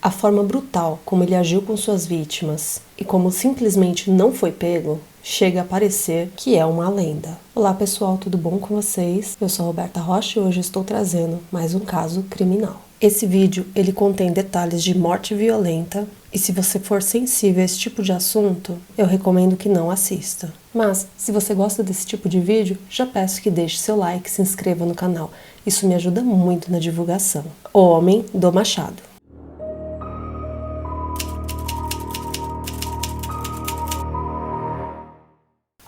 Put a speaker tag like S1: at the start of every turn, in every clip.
S1: A forma brutal como ele agiu com suas vítimas e como simplesmente não foi pego, chega a parecer que é uma lenda. Olá pessoal, tudo bom com vocês? Eu sou Roberta Rocha e hoje estou trazendo mais um caso criminal. Esse vídeo ele contém detalhes de morte violenta e se você for sensível a esse tipo de assunto, eu recomendo que não assista. Mas, se você gosta desse tipo de vídeo, já peço que deixe seu like e se inscreva no canal. Isso me ajuda muito na divulgação. O Homem do Machado.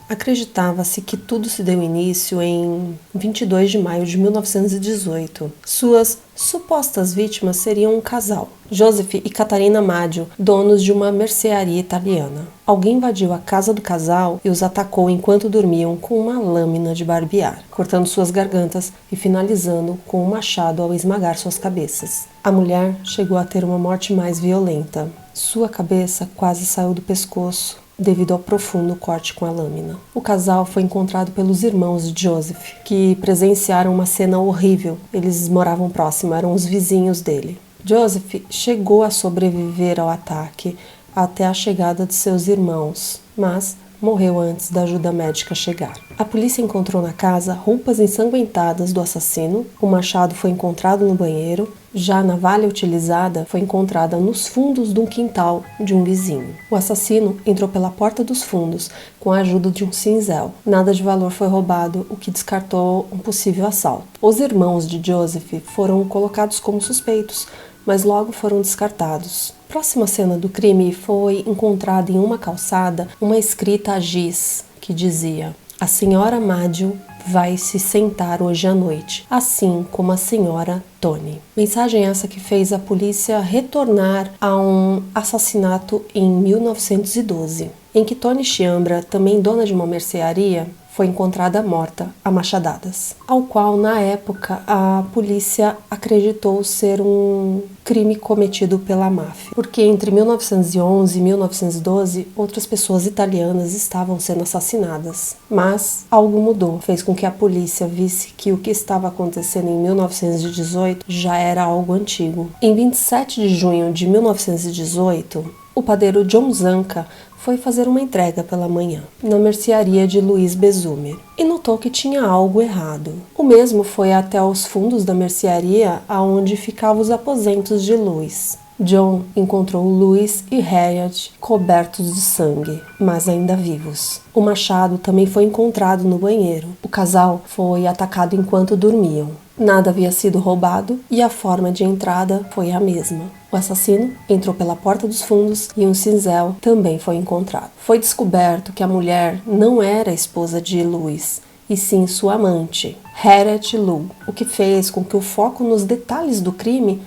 S1: Acreditava-se que tudo se deu início em 22 de maio de 1918. Suas supostas vítimas seriam um casal, Joseph e Catarina Maggio, donos de uma mercearia italiana. Alguém invadiu a casa do casal e os atacou enquanto dormiam com uma lâmina de barbear, cortando suas gargantas e finalizando com um machado ao esmagar suas cabeças. A mulher chegou a ter uma morte mais violenta. Sua cabeça quase saiu do pescoço devido ao profundo corte com a lâmina. O casal foi encontrado pelos irmãos de Joseph, que presenciaram uma cena horrível. Eles moravam próximo, eram os vizinhos dele. Joseph chegou a sobreviver ao ataque até a chegada de seus irmãos, mas morreu antes da ajuda médica chegar. A polícia encontrou na casa roupas ensanguentadas do assassino, o machado foi encontrado no banheiro, já a navalha utilizada foi encontrada nos fundos de um quintal de um vizinho. O assassino entrou pela porta dos fundos com a ajuda de um cinzel. Nada de valor foi roubado, o que descartou um possível assalto. Os irmãos de Joseph foram colocados como suspeitos, mas logo foram descartados. Próxima cena do crime foi encontrada em uma calçada uma escrita a giz que dizia: "A senhora Maggio vai se sentar hoje à noite, assim como a senhora Toni." Mensagem essa que fez a polícia retornar a um assassinato em 1912, em que Toni Chiambra, também dona de uma mercearia, foi encontrada morta a machadadas, ao qual na época a polícia acreditou ser um crime cometido pela máfia, porque entre 1911 e 1912 outras pessoas italianas estavam sendo assassinadas, mas algo mudou, fez com que a polícia visse que o que estava acontecendo em 1918 já era algo antigo. Em 27 de junho de 1918, o padeiro John Zanca foi fazer uma entrega pela manhã na mercearia de Luiz Bezumer e notou que tinha algo errado. O mesmo foi até os fundos da mercearia aonde ficavam os aposentos de Luiz. John encontrou Luiz e Harriet cobertos de sangue, mas ainda vivos. O machado também foi encontrado no banheiro. O casal foi atacado enquanto dormiam. Nada havia sido roubado e a forma de entrada foi a mesma. O assassino entrou pela porta dos fundos e um cinzel também foi encontrado. Foi descoberto que a mulher não era a esposa de Luiz, e sim sua amante, Harriet Lou, o que fez com que o foco nos detalhes do crime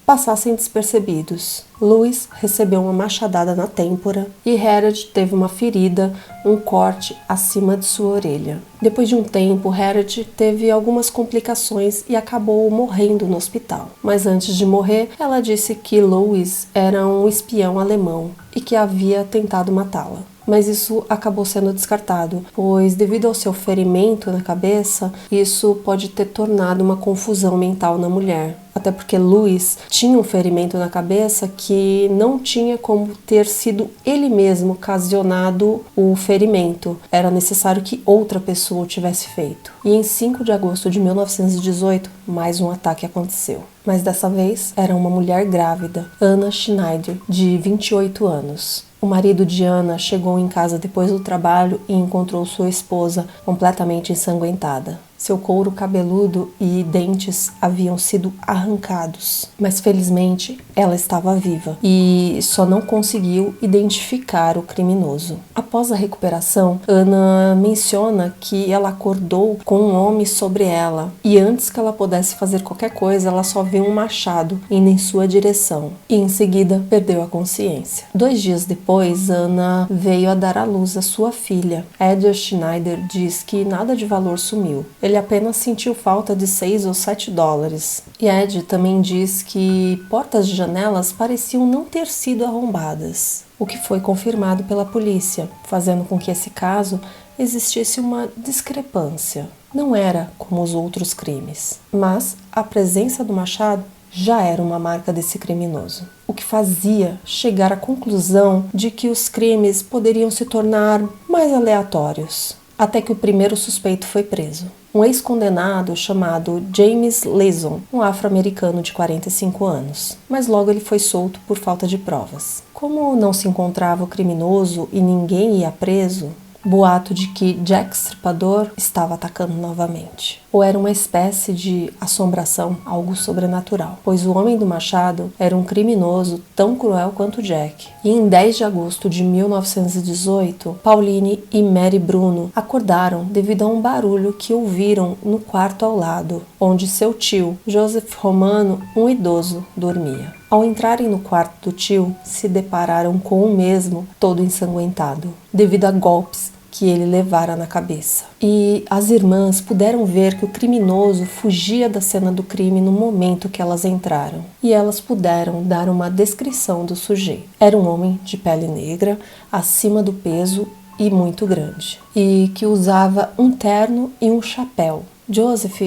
S1: passassem despercebidos. Louis recebeu uma machadada na têmpora e Harriet teve uma ferida, um corte acima de sua orelha. Depois de um tempo, Harriet teve algumas complicações e acabou morrendo no hospital. Mas antes de morrer, ela disse que Louis era um espião alemão e que havia tentado matá-la. Mas isso acabou sendo descartado, pois devido ao seu ferimento na cabeça, isso pode ter tornado uma confusão mental na mulher. Até porque Louis tinha um ferimento na cabeça que não tinha como ter sido ele mesmo ocasionado o ferimento. Era necessário que outra pessoa o tivesse feito. E em 5 de agosto de 1918, mais um ataque aconteceu. Mas dessa vez era uma mulher grávida, Anna Schneider, de 28 anos. O marido de Anna chegou em casa depois do trabalho e encontrou sua esposa completamente ensanguentada. Seu couro cabeludo e dentes haviam sido arrancados, mas felizmente ela estava viva e só não conseguiu identificar o criminoso. Após a recuperação, Anna menciona que ela acordou com um homem sobre ela e antes que ela pudesse fazer qualquer coisa, ela só viu um machado indo em sua direção e em seguida perdeu a consciência. 2 dias depois, Anna veio a dar à luz a sua filha. Edward Schneider diz que nada de valor sumiu. Ele apenas sentiu falta de 6 ou 7 dólares. E Ed também diz que portas de janelas pareciam não ter sido arrombadas, o que foi confirmado pela polícia, fazendo com que esse caso existisse uma discrepância. Não era como os outros crimes, mas a presença do machado já era uma marca desse criminoso. O o que fazia chegar à conclusão de que os crimes poderiam se tornar mais aleatórios, até que o primeiro suspeito foi preso. Um ex-condenado chamado James Leeson, um afro-americano de 45 anos, mas logo ele foi solto por falta de provas. Como não se encontrava o criminoso e ninguém ia preso, boato de que Jack Stripador estava atacando novamente. Ou era uma espécie de assombração, algo sobrenatural, pois o homem do machado era um criminoso tão cruel quanto Jack. E em 10 de agosto de 1918, Pauline e Mary Bruno acordaram devido a um barulho que ouviram no quarto ao lado, onde seu tio, Joseph Romano, um idoso, dormia. Ao entrarem no quarto do tio, se depararam com o mesmo, todo ensanguentado, devido a golpes que ele levara na cabeça. E as irmãs puderam ver que o criminoso fugia da cena do crime no momento que elas entraram. E elas puderam dar uma descrição do sujeito. Era um homem de pele negra, acima do peso e muito grande, e que usava um terno e um chapéu. Joseph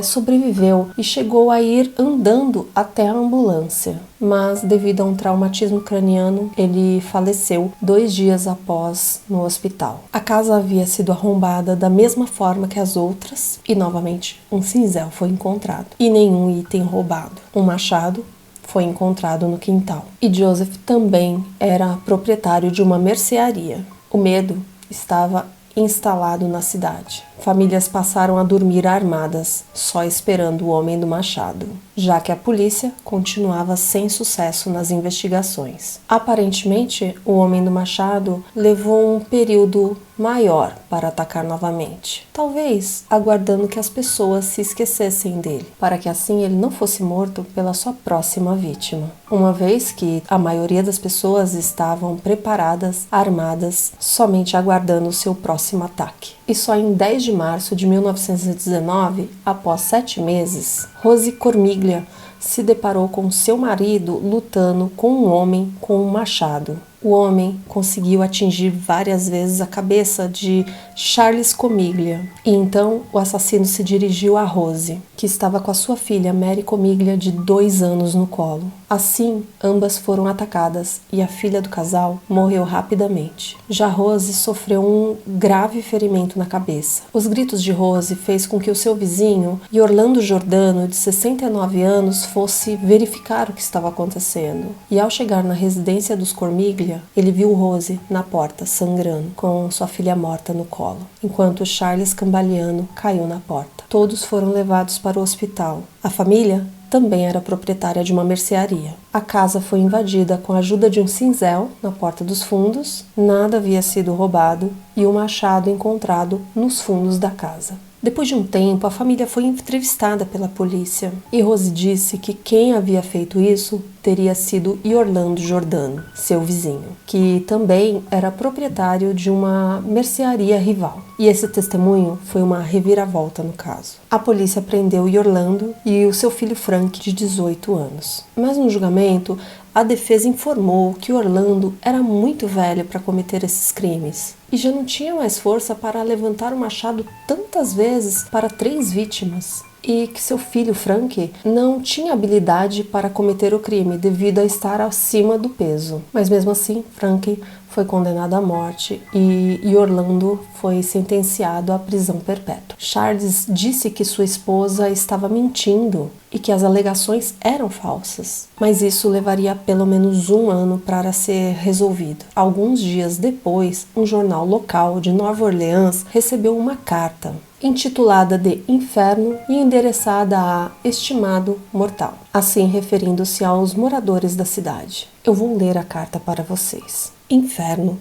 S1: sobreviveu e chegou a ir andando até a ambulância, mas devido a um traumatismo craniano, ele faleceu 2 dias após no hospital. A casa havia sido arrombada da mesma forma que as outras e novamente um cinzel foi encontrado e nenhum item roubado. Um machado foi encontrado no quintal e Joseph também era proprietário de uma mercearia. O medo estava instalado na cidade. Famílias passaram a dormir armadas, só esperando o homem do machado, já que a polícia continuava sem sucesso nas investigações. Aparentemente, o homem do machado levou um período maior para atacar novamente, talvez aguardando que as pessoas se esquecessem dele, para que assim ele não fosse morto pela sua próxima vítima, uma vez que a maioria das pessoas estavam preparadas, armadas, somente aguardando o seu próximo ataque. E só em 10 de março de 1919, após 7 meses, Rose Cormiglia se deparou com seu marido lutando com um homem com um machado. O homem conseguiu atingir várias vezes a cabeça de Charles Comiglia. E então o assassino se dirigiu a Rose, que estava com a sua filha Mary Comiglia de 2 anos no colo. Assim, ambas foram atacadas e a filha do casal morreu rapidamente. Já Rose sofreu um grave ferimento na cabeça. Os gritos de Rose fez com que o seu vizinho, Orlando Giordano, de 69 anos, fosse verificar o que estava acontecendo. E ao chegar na residência dos Cormiglia, ele viu Rose na porta, sangrando, com sua filha morta no colo, enquanto Charles cambaleando caiu na porta. Todos foram levados para o hospital. A família também era proprietária de uma mercearia. A casa foi invadida com a ajuda de um cinzel na porta dos fundos, nada havia sido roubado e o machado encontrado nos fundos da casa. Depois de um tempo, a família foi entrevistada pela polícia e Rose disse que quem havia feito isso teria sido Orlando Giordano, seu vizinho, que também era proprietário de uma mercearia rival. E esse testemunho foi uma reviravolta no caso. A polícia prendeu Orlando e o seu filho Frank, de 18 anos. Mas no julgamento, a defesa informou que Orlando era muito velho para cometer esses crimes e já não tinha mais força para levantar o machado tantas vezes para 3 vítimas. E que seu filho Frank não tinha habilidade para cometer o crime devido a estar acima do peso. Mas mesmo assim, Frank foi condenado à morte e Orlando foi sentenciado à prisão perpétua. Charles disse que sua esposa estava mentindo e que as alegações eram falsas, mas isso levaria pelo menos 1 ano para ser resolvido. Alguns dias depois, um jornal local de Nova Orleans recebeu uma carta intitulada de Inferno e endereçada a Estimado Mortal, assim referindo-se aos moradores da cidade. Eu vou ler a carta para vocês. Inferno,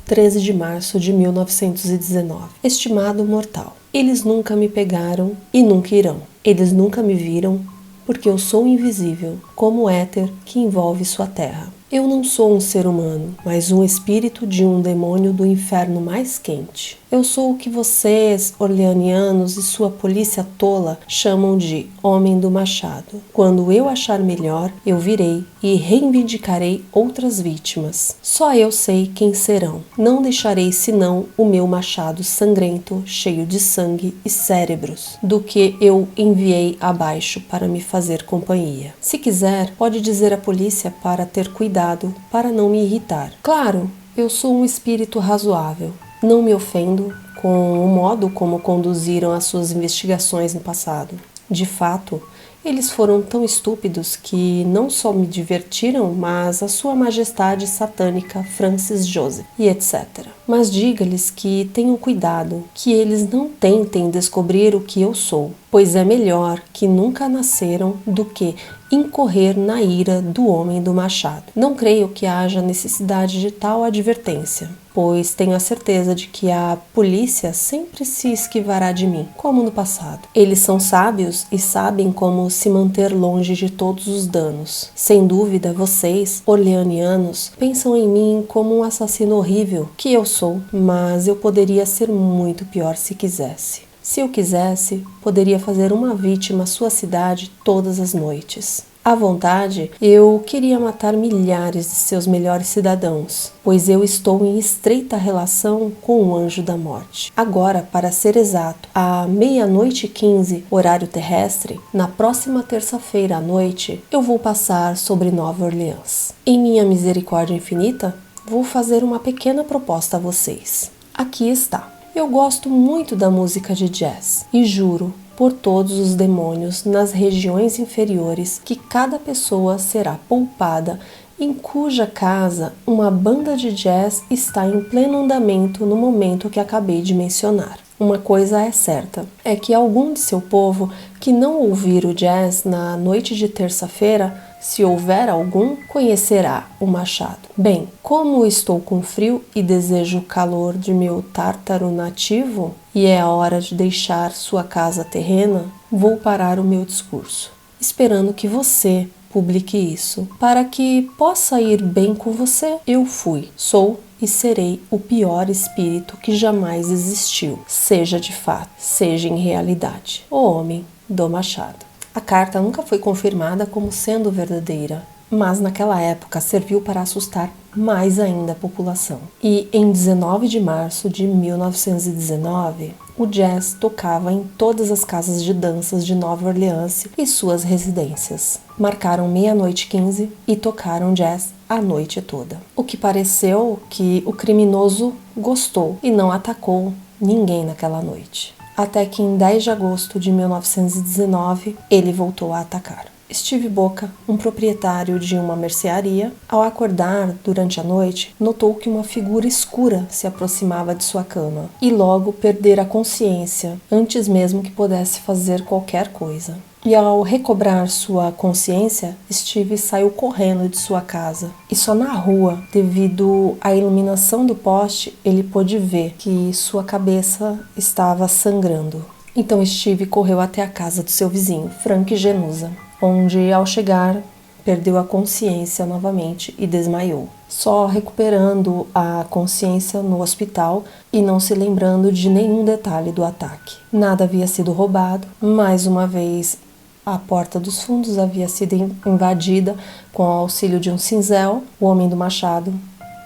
S1: 13 de março de 1919. Estimado mortal, eles nunca me pegaram e nunca irão. Eles nunca me viram porque eu sou invisível, como o éter que envolve sua terra. Eu não sou um ser humano, mas um espírito de um demônio do inferno mais quente. Eu sou o que vocês, orleanianos e sua polícia tola, chamam de Homem do Machado. Quando eu achar melhor, eu virei e reivindicarei outras vítimas. Só eu sei quem serão. Não deixarei senão o meu machado sangrento, cheio de sangue e cérebros, do que eu enviei abaixo para me fazer companhia. Se quiser, pode dizer à polícia para ter cuidado, para não me irritar. Claro, eu sou um espírito razoável. Não me ofendo com o modo como conduziram as suas investigações no passado. De fato, eles foram tão estúpidos que não só me divertiram, mas a sua majestade satânica Francis Joseph e etc. Mas diga-lhes que tenham cuidado, que eles não tentem descobrir o que eu sou, pois é melhor que nunca nasceram do que incorrer na ira do homem do machado. Não creio que haja necessidade de tal advertência, pois tenho a certeza de que a polícia sempre se esquivará de mim, como no passado. Eles são sábios e sabem como se manter longe de todos os danos. Sem dúvida, vocês, orleanianos, pensam em mim como um assassino horrível, que eu sou, mas eu poderia ser muito pior se quisesse. Se eu quisesse, poderia fazer uma vítima à sua cidade todas as noites. À vontade, eu queria matar milhares de seus melhores cidadãos, pois eu estou em estreita relação com o anjo da morte. Agora, para ser exato, à 00:15, horário terrestre, na próxima terça-feira à noite, eu vou passar sobre Nova Orleans. Em minha misericórdia infinita, vou fazer uma pequena proposta a vocês. Aqui está. Eu gosto muito da música de jazz e juro por todos os demônios nas regiões inferiores que cada pessoa será poupada em cuja casa uma banda de jazz está em pleno andamento no momento que acabei de mencionar. Uma coisa é certa, é que algum de seu povo que não ouvir o jazz na noite de terça-feira, se houver algum, conhecerá o machado. Bem, como estou com frio e desejo o calor de meu tártaro nativo, e é a hora de deixar sua casa terrena, vou parar o meu discurso, esperando que você publique isso. Para que possa ir bem com você, eu fui, sou e serei o pior espírito que jamais existiu, seja de fato, seja em realidade, o Homem do Machado. A carta nunca foi confirmada como sendo verdadeira, mas naquela época serviu para assustar mais ainda a população. E em 19 de março de 1919, o jazz tocava em todas as casas de danças de Nova Orleans e suas residências. Marcaram 00:15 e tocaram jazz a noite toda. O que pareceu que o criminoso gostou e não atacou ninguém naquela noite. Até que em 10 de agosto de 1919, ele voltou a atacar. Steve Boca, um proprietário de uma mercearia, ao acordar durante a noite, notou que uma figura escura se aproximava de sua cama e logo perdera a consciência, antes mesmo que pudesse fazer qualquer coisa. E ao recobrar sua consciência, Steve saiu correndo de sua casa. E só na rua, devido à iluminação do poste, ele pôde ver que sua cabeça estava sangrando. Então Steve correu até a casa do seu vizinho, Frank Genusa, onde, ao chegar, perdeu a consciência novamente e desmaiou, só recuperando a consciência no hospital e não se lembrando de nenhum detalhe do ataque. Nada havia sido roubado, mais uma vez a porta dos fundos havia sido invadida com o auxílio de um cinzel. O Homem do Machado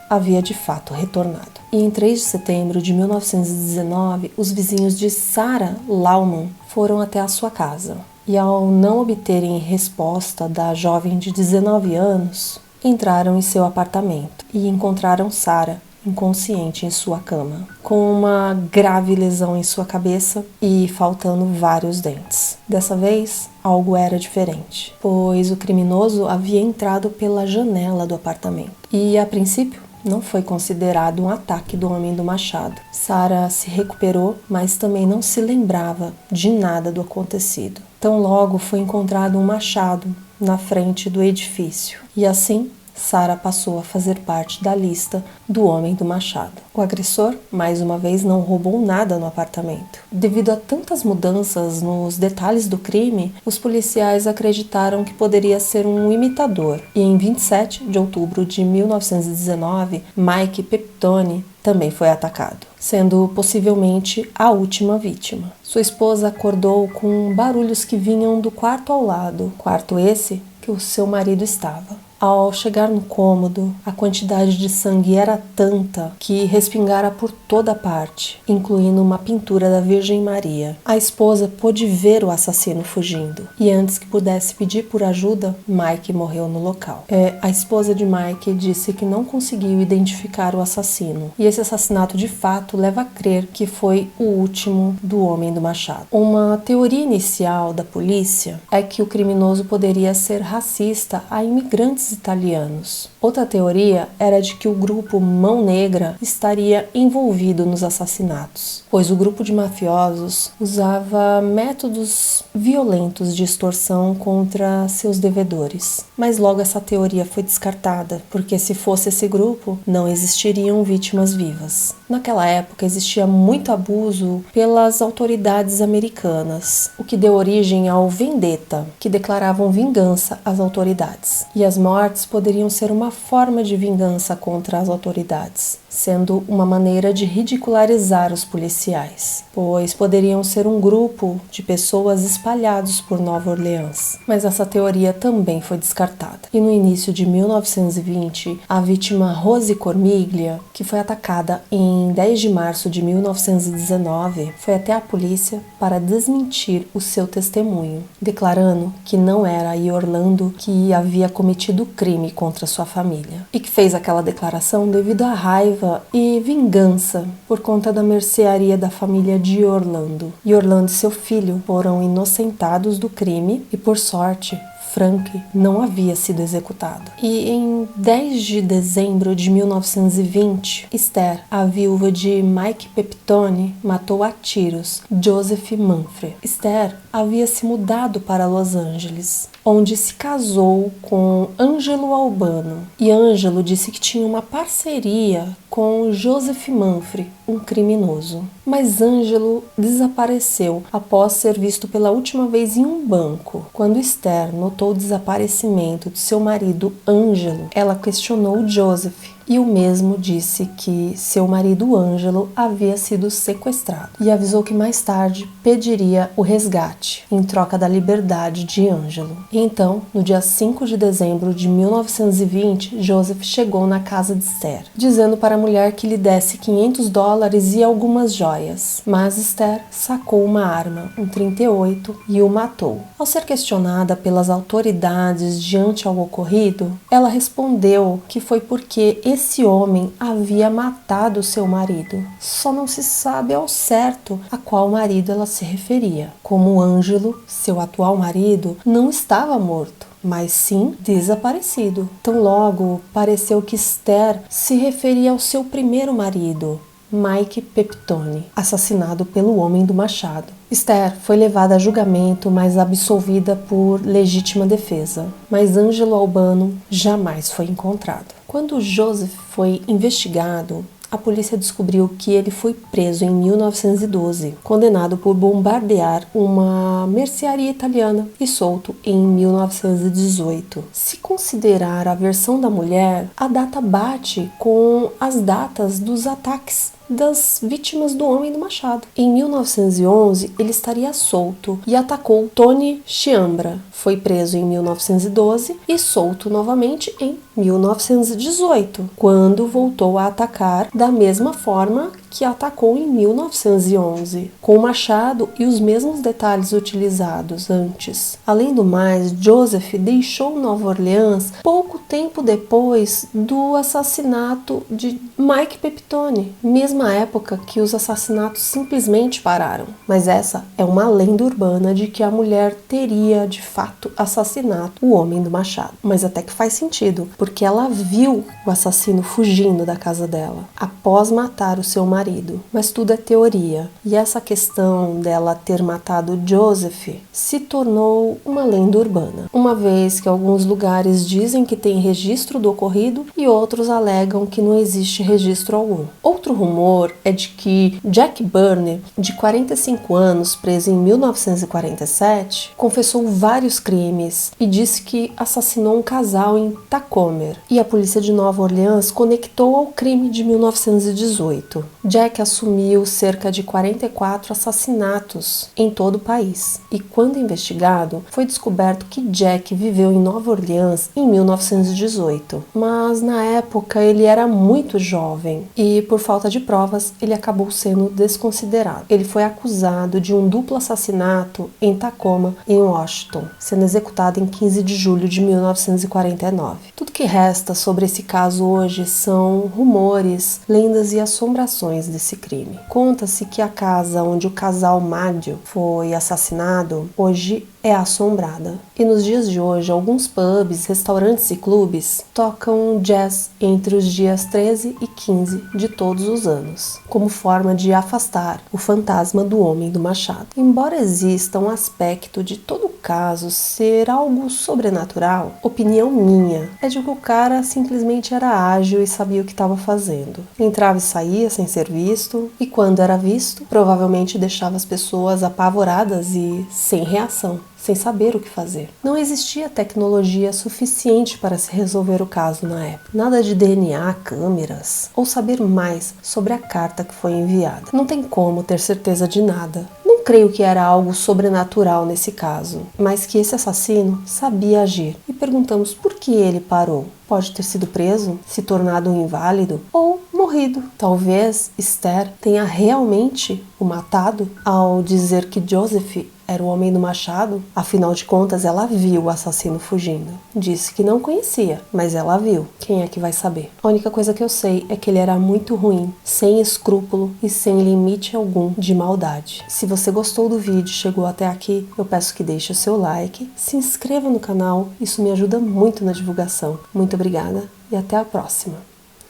S1: havia de fato retornado. E em 3 de setembro de 1919, os vizinhos de Sarah Lauman foram até a sua casa. E ao não obterem resposta da jovem de 19 anos, entraram em seu apartamento e encontraram Sarah inconsciente em sua cama, com uma grave lesão em sua cabeça e faltando vários dentes. Dessa vez, algo era diferente, pois o criminoso havia entrado pela janela do apartamento e, a princípio, não foi considerado um ataque do Homem do Machado. Sarah se recuperou, mas também não se lembrava de nada do acontecido. Tão logo foi encontrado um machado na frente do edifício, e assim Sarah passou a fazer parte da lista do homem do machado. O agressor, mais uma vez, não roubou nada no apartamento. Devido a tantas mudanças nos detalhes do crime, os policiais acreditaram que poderia ser um imitador. E em 27 de outubro de 1919, Mike Pepitone também foi atacado, sendo possivelmente a última vítima. Sua esposa acordou com barulhos que vinham do quarto ao lado, quarto esse que o seu marido estava. Ao chegar no cômodo, a quantidade de sangue era tanta que respingara por toda parte, incluindo uma pintura da Virgem Maria. A esposa pôde ver o assassino fugindo, e antes que pudesse pedir por ajuda, Mike morreu no local. A esposa de Mike disse que não conseguiu identificar o assassino, e esse assassinato de fato leva a crer que foi o último do homem do machado. Uma teoria inicial da polícia é que o criminoso poderia ser racista a imigrantes italianos. Outra teoria era de que o grupo Mão Negra estaria envolvido nos assassinatos, pois o grupo de mafiosos usava métodos violentos de extorsão contra seus devedores. Mas logo essa teoria foi descartada, porque se fosse esse grupo, não existiriam vítimas vivas. Naquela época existia muito abuso pelas autoridades americanas, o que deu origem ao vendetta, que declaravam vingança às autoridades. E as mortes poderiam ser uma forma de vingança contra as autoridades, sendo uma maneira de ridicularizar os policiais, pois poderiam ser um grupo de pessoas espalhados por Nova Orleans. Mas essa teoria também foi descartada. E no início de 1920, a vítima Rose Cormiglia, que foi atacada em 10 de março de 1919, foi até a polícia para desmentir o seu testemunho, declarando que não era a Orlando que havia cometido o crime contra sua família, e que fez aquela declaração devido à raiva e vingança por conta da mercearia da família de Orlando. E Orlando e seu filho foram inocentados do crime e, por sorte, Frank não havia sido executado. E em 10 de dezembro de 1920, Esther, a viúva de Mike Pepitone, matou a tiros Joseph Manfre. Esther havia se mudado para Los Angeles, onde se casou com Ângelo Albano. E Ângelo disse que tinha uma parceria com Joseph Manfre, um criminoso. Mas Ângelo desapareceu após ser visto pela última vez em um banco. Quando Esther notou o desaparecimento de seu marido Ângelo, ela questionou Joseph, e o mesmo disse que seu marido Ângelo havia sido sequestrado e avisou que mais tarde pediria o resgate em troca da liberdade de Ângelo. Então, no dia 5 de dezembro de 1920, Joseph chegou na casa de Esther, dizendo para a mulher que lhe desse $500 e algumas joias. Mas Esther sacou uma arma, um 38, e o matou. Ao ser questionada pelas autoridades diante ao ocorrido, ela respondeu que foi porque esse homem havia matado seu marido. Só não se sabe ao certo a qual marido ela se referia. Como Ângelo, seu atual marido, não estava morto, mas sim desaparecido. Tão logo pareceu que Esther se referia ao seu primeiro marido, Mike Pepitone, assassinado pelo homem do machado. Esther foi levada a julgamento, mas absolvida por legítima defesa. Mas Ângelo Albano jamais foi encontrado. Quando Joseph foi investigado, a polícia descobriu que ele foi preso em 1912, condenado por bombardear uma mercearia italiana e solto em 1918. Se considerar a versão da mulher, a data bate com as datas dos ataques das vítimas do homem do machado. Em 1911, ele estaria solto e atacou Tony Chiambra. Foi preso em 1912 e solto novamente em 1918, quando voltou a atacar da mesma forma que atacou em 1911, com o machado e os mesmos detalhes utilizados antes. Além do mais, Joseph deixou Nova Orleans pouco tempo depois do assassinato de Mike Pepitone, mesma época que os assassinatos simplesmente pararam. Mas essa é uma lenda urbana de que a mulher teria, de fato, assassinado o homem do machado. Mas até que faz sentido, porque ela viu o assassino fugindo da casa dela, após matar o seu marido. marido, mas tudo é teoria. E essa questão dela ter matado Joseph se tornou uma lenda urbana, uma vez que alguns lugares dizem que tem registro do ocorrido e outros alegam que não existe registro algum. Outro rumor é de que Jack Byrne, de 45 anos, preso em 1947, confessou vários crimes e disse que assassinou um casal em Tacoma, e a polícia de Nova Orleans conectou ao crime de 1918. Jack assumiu cerca de 44 assassinatos em todo o país, e quando investigado, foi descoberto que Jack viveu em Nova Orleans em 1918, mas na época ele era muito jovem e, por falta de provas, ele acabou sendo desconsiderado. Ele foi acusado de um duplo assassinato em Tacoma, em Washington, sendo executado em 15 de julho de 1949. Tudo que resta sobre esse caso hoje são rumores, lendas e assombrações desse crime. Conta-se que a casa onde o casal Maggio foi assassinado hoje é assombrada. E nos dias de hoje, alguns pubs, restaurantes e clubes tocam jazz entre os dias 13 e 15 de todos os anos, como forma de afastar o fantasma do homem do machado. Embora exista um aspecto de todo o caso ser algo sobrenatural, opinião minha é de que o cara simplesmente era ágil e sabia o que estava fazendo. Entrava e saía sem ser visto, e quando era visto, provavelmente deixava as pessoas apavoradas e sem reação, sem saber o que fazer. Não existia tecnologia suficiente para se resolver o caso na época. Nada de DNA, câmeras, ou saber mais sobre a carta que foi enviada. Não tem como ter certeza de nada. Não creio que era algo sobrenatural nesse caso, mas que esse assassino sabia agir. E perguntamos por que ele parou. Pode ter sido preso, se tornado um inválido ou morrido. Talvez Esther tenha realmente o matado ao dizer que Joseph era o homem do machado. Afinal de contas, ela viu o assassino fugindo. Disse que não conhecia, mas ela viu. Quem é que vai saber? A única coisa que eu sei é que ele era muito ruim, sem escrúpulo e sem limite algum de maldade. Se você gostou do vídeo e chegou até aqui, eu peço que deixe o seu like, se inscreva no canal, isso me ajuda muito na divulgação. Muito obrigada e até a próxima.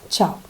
S1: Tchau!